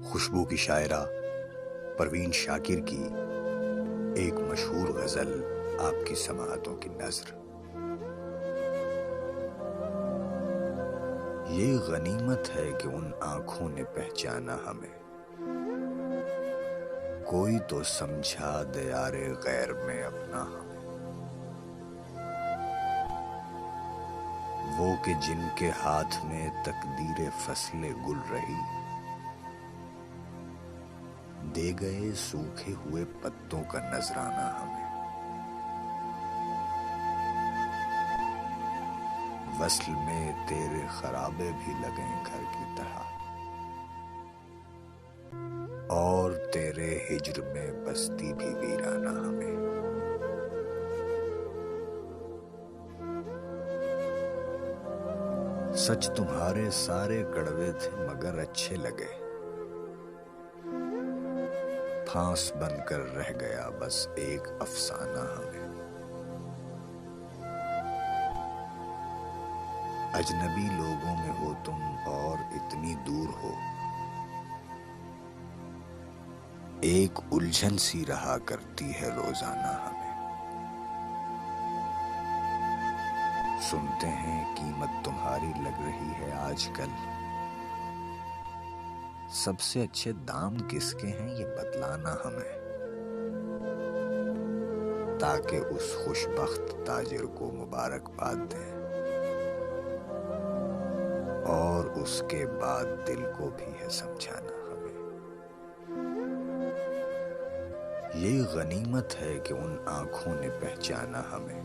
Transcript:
خوشبو کی شاعرہ پروین شاکر کی ایک مشہور غزل آپ کی سماعتوں کی نذر۔ یہ غنیمت ہے کہ ان آنکھوں نے پہچانا ہمیں، کوئی تو سمجھا دیار غیر میں اپنا ہمیں۔ وہ کہ جن کے ہاتھ میں تقدیر فصل گل رہی، دے گئے سوکھے ہوئے پتوں کا نذرانہ ہمیں۔ وصل میں تیرے خرابے بھی لگیں گھر کی طرح، اور تیرے ہجر میں بستی بھی ویرانہ ہمیں۔ سچ تمہارے سارے کڑوے تھے مگر اچھے لگے، پھانس بن کر رہ گیا بس ایک افسانہ ہمیں۔ اجنبی لوگوں میں ہو تم اور اتنی دور ہو، ایک الجھن سی رہا کرتی ہے روزانہ ہمیں۔ سنتے ہیں قیمت تمہاری لگ رہی ہے آج کل، سب سے اچھے دام کس کے ہیں یہ بتلانا ہمیں، تاکہ اس خوش بخت تاجر کو مبارکباد دیں، اور اس کے بعد دل کو بھی ہے سمجھانا ہمیں۔ یہ غنیمت ہے کہ ان آنکھوں نے پہچانا ہمیں،